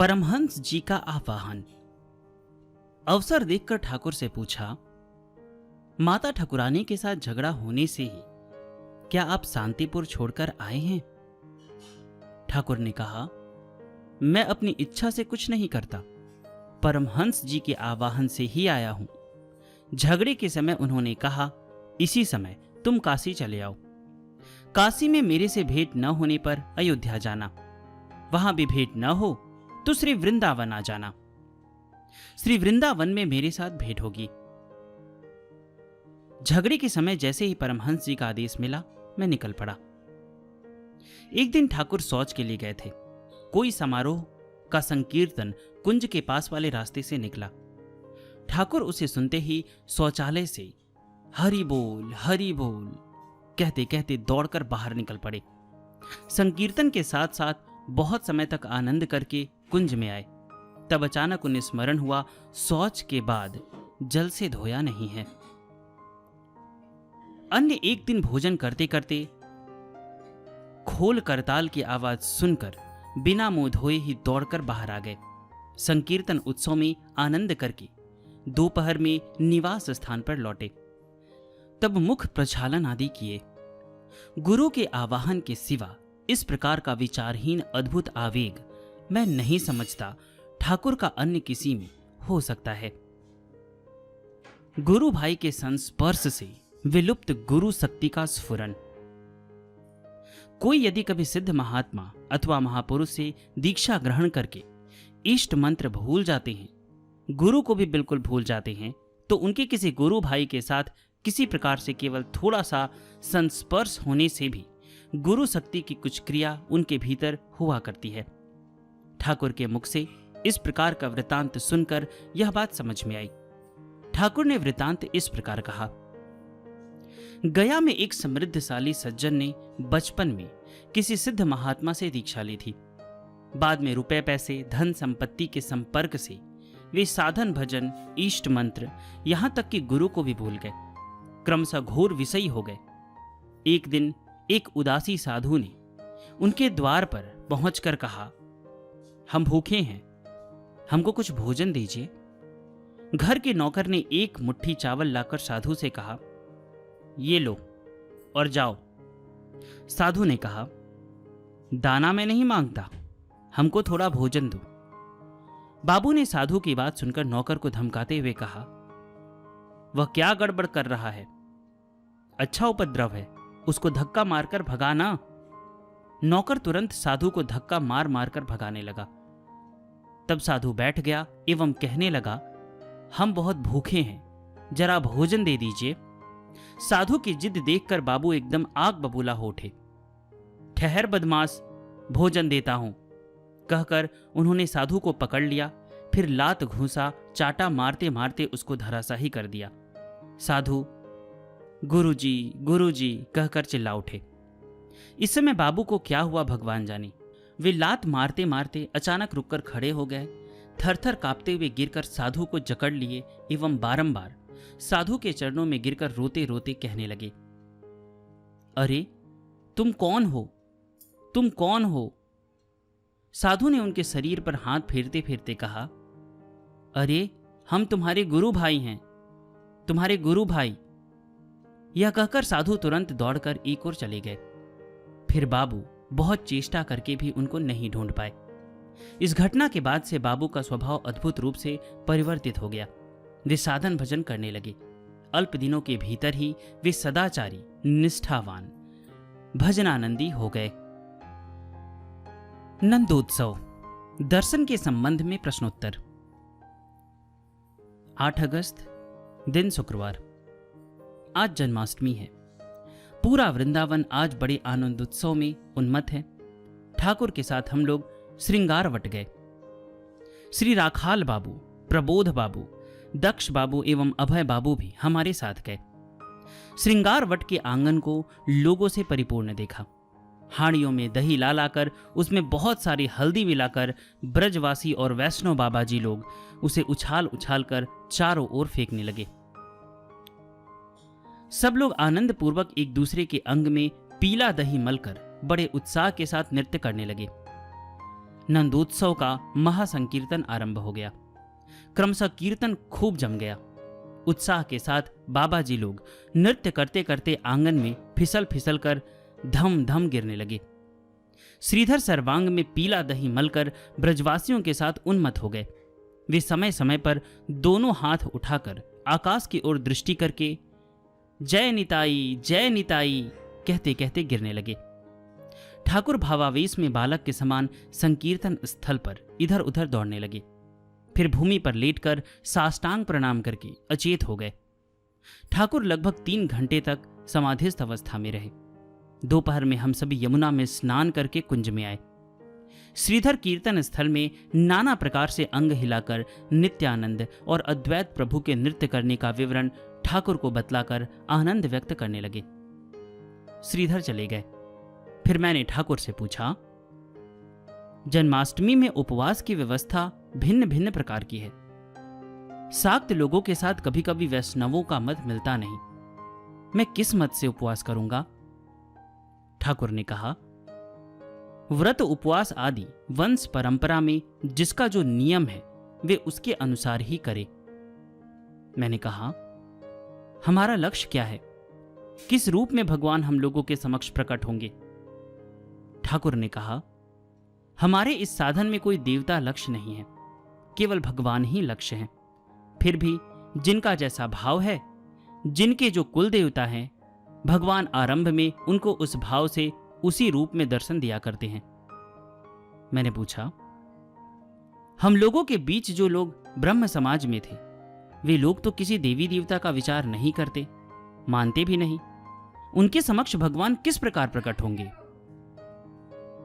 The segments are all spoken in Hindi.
परमहंस जी का आवाहन। अवसर देखकर ठाकुर से पूछा, माता ठकुरानी के साथ झगड़ा होने से ही क्या आप शांतिपुर छोड़कर आए हैं? ठाकुर ने कहा, मैं अपनी इच्छा से कुछ नहीं करता, परमहंस जी के आवाहन से ही आया हूं। झगड़े के समय उन्होंने कहा, इसी समय तुम काशी चले आओ। काशी में मेरे से भेंट न होने पर अयोध्या जाना, वहां भी भेंट न हो तो श्री वृंदावन आ जाना। श्री वृंदावन में मेरे साथ भेंट होगी। झगड़े के समय जैसे ही परमहंस जी का आदेश मिला, मैं निकल पड़ा। एक दिन ठाकुर शौच के लिए गए थे। कोई समारोह का संकीर्तन कुंज के पास वाले रास्ते से निकला। ठाकुर उसे सुनते ही शौचालय से हरि बोल कहते कहते दौड़कर बाहर निकल पड़े। संकीर्तन के साथ साथ बहुत समय तक आनंद करके कुंज में आए। तब अचानक उन्हें स्मरण हुआ, शौच के बाद जल से धोया नहीं है। अन्य एक दिन भोजन करते करते खोल करताल की आवाज सुनकर बिना मुंह धोए ही दौड़कर बाहर आ गए। संकीर्तन उत्सव में आनंद करके दोपहर में निवास स्थान पर लौटे। तब मुख प्रक्षालन आदि किए। गुरु के आवाहन के सिवा इस प्रकार का विचारहीन अद्भुत आवेग मैं नहीं समझता ठाकुर का अन्य किसी में हो सकता है। गुरु भाई के संस्पर्श से विलुप्त गुरु शक्ति का स्फुरन। कोई यदि कभी सिद्ध महात्मा अथवा महापुरुष से दीक्षा ग्रहण करके इष्ट मंत्र भूल जाते हैं, गुरु को भी बिल्कुल भूल जाते हैं, तो उनके किसी गुरु भाई के साथ किसी प्रकार से केवल थोड़ा सा संस्पर्श होने से भी गुरु शक्ति की कुछ क्रिया उनके भीतर हुआ करती है। ठाकुर के मुख से इस प्रकार का वृतांत सुनकर यह बात समझ में आई। ठाकुर ने वृतांत इस प्रकार कहा, गया में एक समृद्धशाली सज्जन ने बचपन में किसी सिद्ध महात्मा से दीक्षा ली थी। बाद में रुपए पैसे धन संपत्ति के संपर्क से वे साधन भजन इष्ट मंत्र यहां तक कि गुरु को भी भूल गए, क्रमशः घोर विषयी हो गए। एक दिन एक उदासी साधु ने उनके द्वार पर पहुंचकर कहा, हम भूखे हैं, हमको कुछ भोजन दीजिए। घर के नौकर ने एक मुट्ठी चावल लाकर साधु से कहा, ये लो और जाओ। साधु ने कहा, दाना मैं नहीं मांगता, हमको थोड़ा भोजन दो। बाबू ने साधु की बात सुनकर नौकर को धमकाते हुए कहा, वह क्या गड़बड़ कर रहा है, अच्छा उपद्रव है, उसको धक्का मारकर भगाना। नौकर तुरंत साधु को धक्का मार मारकर भगाने लगा। तब साधु बैठ गया एवं कहने लगा, हम बहुत भूखे हैं, जरा भोजन दे दीजिए। साधु की जिद देखकर बाबू एकदम आग बबूला हो उठे। ठहर बदमाश, भोजन देता हूं, कहकर उन्होंने साधु को पकड़ लिया, फिर लात घूंसा चाटा मारते मारते उसको धराशाही कर दिया। साधु गुरुजी कहकर चिल्ला उठे। इस समय बाबू को क्या हुआ भगवान जाने। वे लात मारते मारते अचानक रुककर खड़े हो गए, थरथर कांपते हुए गिरकर साधु को जकड़ लिए एवं बारंबार साधु के चरणों में गिरकर रोते रोते कहने लगे, अरे तुम कौन हो, तुम कौन हो? साधु ने उनके शरीर पर हाथ फेरते फेरते कहा, अरे हम तुम्हारे गुरु भाई हैं, तुम्हारे गुरु भाई। यह कहकर साधु तुरंत दौड़कर एक ओर चले गए। फिर बाबू बहुत चेष्टा करके भी उनको नहीं ढूंढ पाए। इस घटना के बाद से बाबू का स्वभाव अद्भुत रूप से परिवर्तित हो गया। वे साधन भजन करने लगे। अल्प दिनों के भीतर ही वे सदाचारी, निष्ठावान, भजनानंदी हो गए। नंदोत्सव दर्शन के संबंध में प्रश्नोत्तर। 8 अगस्त दिन शुक्रवार। आज जन्माष्टमी है। पूरा वृंदावन आज बड़े आनंदोत्सव में उन्मत्त है। ठाकुर के साथ हम लोग श्रृंगारवट गए। श्री राखाल बाबू, प्रबोध बाबू, दक्ष बाबू एवं अभय बाबू भी हमारे साथ गए। श्रृंगारवट के आंगन को लोगों से परिपूर्ण देखा। हाड़ियों में दही ला लाकर उसमें बहुत सारी हल्दी मिलाकर ब्रजवासी और वैष्णव बाबा जी लोग उसे उछाल उछाल कर चारों ओर फेंकने लगे। सब लोग आनंद पूर्वक एक दूसरे के अंग में पीला दही मलकर बड़े उत्साह के साथ नृत्य करने लगे। नंदोत्सव का महासंकीर्तन आरंभ हो गया। क्रमशः कीर्तन खूब जम गया। उत्साह के साथ बाबा जी लोग नृत्य करते करते आंगन में फिसल फिसल कर धम धम गिरने लगे। श्रीधर सर्वांग में पीला दही मलकर ब्रजवासियों के साथ उन्मत्त हो गए। वे समय समय पर दोनों हाथ उठाकर आकाश की ओर दृष्टि करके जय निताई कहते कहते गिरने लगे। ठाकुर भावावेश में बालक के समान संकीर्तन स्थल पर इधर उधर दौड़ने लगे। फिर भूमि पर लेटकर साष्टांग प्रणाम करके अचेत हो गए। ठाकुर लगभग 3 घंटे तक समाधिस्थ अवस्था में रहे। दोपहर में हम सभी यमुना में स्नान करके कुंज में आए। श्रीधर कीर्तन स्थल में नाना प्रकार से अंग हिलाकर नित्यानंद और अद्वैत प्रभु के नृत्य करने का विवरण ठाकुर को बतलाकर आनंद व्यक्त करने लगे। श्रीधर चले गए। फिर मैंने ठाकुर से पूछा, जन्माष्टमी में उपवास की व्यवस्था भिन्न भिन्न प्रकार की है। शाक्त लोगों के साथ कभी कभी वैष्णवों का मत मिलता नहीं। मैं किस मत से उपवास करूंगा? ठाकुर ने कहा, व्रत उपवास आदि वंश परंपरा में जिसका जो नियम है वे उसके अनुसार ही करे। मैंने कहा, हमारा लक्ष्य क्या है? किस रूप में भगवान हम लोगों के समक्ष प्रकट होंगे? ठाकुर ने कहा, हमारे इस साधन में कोई देवता लक्ष्य नहीं है, केवल भगवान ही लक्ष्य हैं। फिर भी जिनका जैसा भाव है, जिनके जो कुल देवता हैं, भगवान आरंभ में उनको उस भाव से उसी रूप में दर्शन दिया करते हैं। मैंने पूछा, हम लोगों के बीच जो लोग ब्रह्म समाज में थे, वे लोग तो किसी देवी देवता का विचार नहीं करते, मानते भी नहीं। उनके समक्ष भगवान किस प्रकार प्रकट होंगे?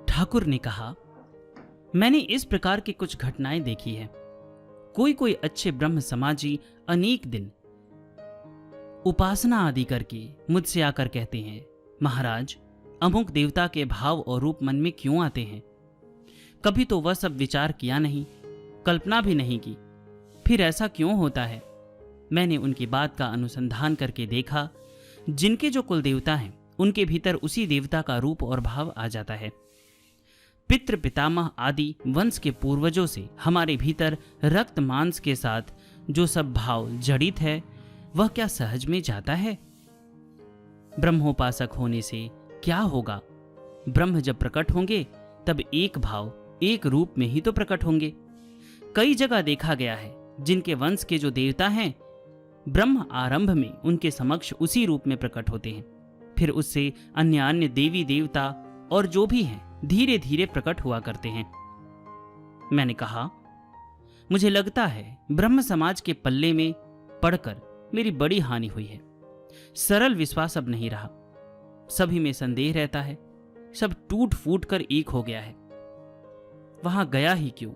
ठाकुर ने कहा, मैंने इस प्रकार की कुछ घटनाएं देखी है। कोई कोई अच्छे ब्रह्म समाजी अनेक दिन उपासना आदि करके मुझसे आकर कहते हैं, महाराज, अमुक देवता के भाव और रूप मन में क्यों आते हैं? कभी तो वह सब विचार किया नहीं, कल्पना भी नहीं की, फिर ऐसा क्यों होता है? मैंने उनकी बात का अनुसंधान करके देखा, जिनके जो कुल देवता हैं उनके भीतर उसी देवता का रूप और भाव आ जाता है। पितृ पितामह आदि वंश के पूर्वजों से हमारे भीतर रक्त मांस के साथ जो सब भाव जड़ित है, वह क्या सहज में जाता है? ब्रह्मोपासक होने से क्या होगा? ब्रह्म जब प्रकट होंगे तब एक भाव एक रूप में ही तो प्रकट होंगे। कई जगह देखा गया है, जिनके वंश के जो देवता हैं, ब्रह्म आरंभ में उनके समक्ष उसी रूप में प्रकट होते हैं। फिर उससे अन्य अन्य देवी देवता और जो भी हैं धीरे धीरे प्रकट हुआ करते हैं। मैंने कहा, मुझे लगता है ब्रह्म समाज के पल्ले में पड़कर मेरी बड़ी हानि हुई है। सरल विश्वास अब नहीं रहा, सभी में संदेह रहता है, सब टूट फूट कर एक हो गया है। वहां गया ही क्यों?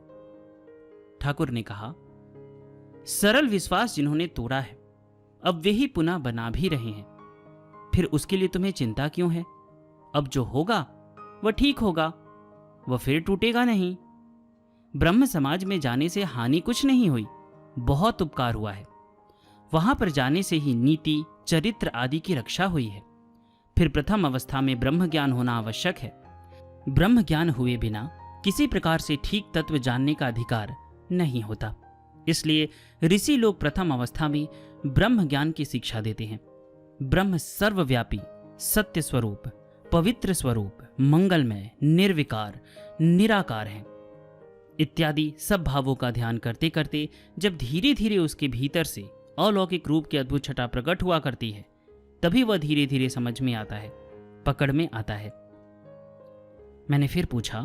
ठाकुर ने कहा, सरल विश्वास जिन्होंने तोड़ा है, अब वे ही पुनः बना भी रहे हैं। फिर उसके लिए तुम्हें चिंता क्यों है? अब जो होगा वह ठीक होगा, वह फिर टूटेगा नहीं। ब्रह्म समाज में जाने से हानि कुछ नहीं हुई, बहुत उपकार हुआ है। वहां पर जाने से ही नीति चरित्र आदि की रक्षा हुई है। फिर प्रथम अवस्था में ब्रह्म ज्ञान होना आवश्यक है। ब्रह्म ज्ञान हुए बिना किसी प्रकार से ठीक तत्व जानने का अधिकार नहीं होता। इसलिए ऋषि लोग प्रथम अवस्था में ब्रह्म ज्ञान की शिक्षा देते हैं। ब्रह्म सर्वव्यापी, सत्य स्वरूप, पवित्र स्वरूप, मंगलमय, निर्विकार, निराकार है इत्यादि सब भावों का ध्यान करते करते जब धीरे धीरे उसके भीतर से अलौकिक रूप की अद्भुत छटा प्रकट हुआ करती है, तभी वह धीरे धीरे समझ में आता है, पकड़ में आता है। मैंने फिर पूछा,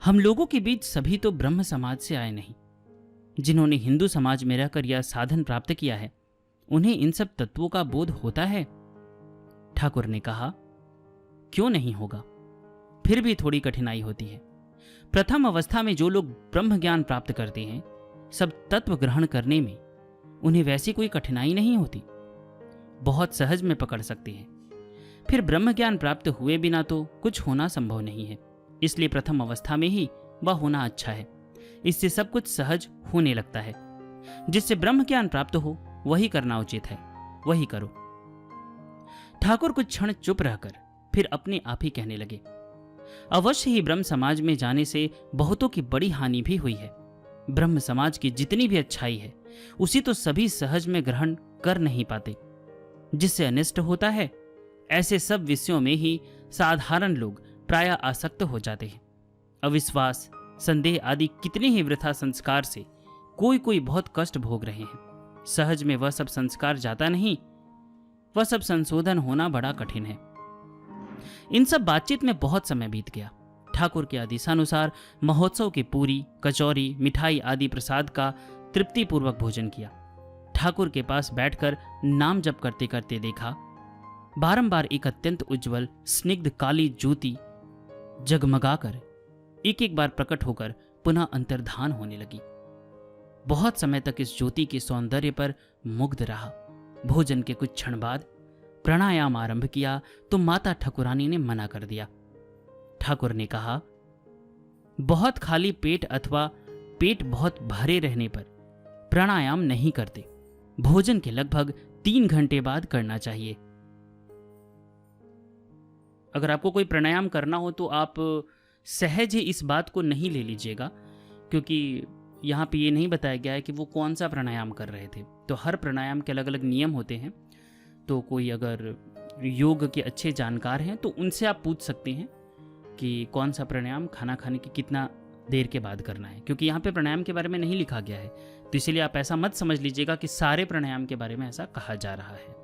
हम लोगों के बीच सभी तो ब्रह्म समाज से आए नहीं। जिन्होंने हिंदू समाज में रहकर यह साधन प्राप्त किया है, उन्हें इन सब तत्वों का बोध होता है? ठाकुर ने कहा, क्यों नहीं होगा, फिर भी थोड़ी कठिनाई होती है। प्रथम अवस्था में जो लोग ब्रह्म ज्ञान प्राप्त करते हैं, सब तत्व ग्रहण करने में उन्हें वैसी कोई कठिनाई नहीं होती, बहुत सहज में पकड़ सकते हैं। फिर ब्रह्म ज्ञान प्राप्त हुए बिना तो कुछ होना संभव नहीं है, इसलिए प्रथम अवस्था में ही वह होना अच्छा है। इससे सब कुछ सहज होने लगता है। जिससे ब्रह्म ज्ञान प्राप्त हो वही करना उचित है, वही करो। ठाकुर कुछ क्षण चुप रहकर फिर अपने आप ही कहने लगे, अवश्य ही ब्रह्म समाज में जाने से बहुतों की बड़ी हानि भी हुई है। ब्रह्म समाज की जितनी भी अच्छाई है उसी तो सभी सहज में ग्रहण कर नहीं पाते, जिससे अनिष्ट होता है। ऐसे सब विषयों में ही साधारण लोग प्रायः आसक्त हो जाते हैं। अविश्वास, संदेह आदि कितने ही वृथा संस्कार से कोई कोई बहुत कष्ट भोग रहे हैं। सहज में वह सब संस्कार जाता नहीं, वह सब संशोधन होना बड़ा कठिन है। इन सब बातचीत में बहुत समय बीत गया। ठाकुर के आदेशानुसार महोत्सव की पूरी, कचौरी, मिठाई आदि प्रसाद का तृप्तिपूर्वक भोजन किया। ठाकुर के पास बैठकर नाम जप करते करते देखा, बारंबार एक अत्यंत उज्जवल स्निग्ध काली ज्योति जगमगाकर एक एक बार प्रकट होकर पुनः अंतर्धान होने लगी। बहुत समय तक इस ज्योति के सौंदर्य पर मुग्ध रहा। भोजन के कुछ क्षण बाद प्राणायाम आरंभ किया तो माता ठाकुरानी ने मना कर दिया। ठाकुर ने कहा, बहुत खाली पेट अथवा पेट बहुत भरे रहने पर प्राणायाम नहीं करते, भोजन के लगभग 3 घंटे बाद करना चाहिए। अगर आपको कोई प्राणायाम करना हो तो आप सहज ही इस बात को नहीं ले लीजिएगा, क्योंकि यहाँ पे ये नहीं बताया गया है कि वो कौन सा प्राणायाम कर रहे थे। तो हर प्राणायाम के अलग अलग नियम होते हैं। तो कोई अगर योग के अच्छे जानकार हैं तो उनसे आप पूछ सकते हैं कि कौन सा प्राणायाम खाना खाने की कितना देर के बाद करना है, क्योंकि यहाँ पे प्राणायाम के बारे में नहीं लिखा गया है। तो इसलिए आप ऐसा मत समझ लीजिएगा कि सारे प्राणायाम के बारे में ऐसा कहा जा रहा है।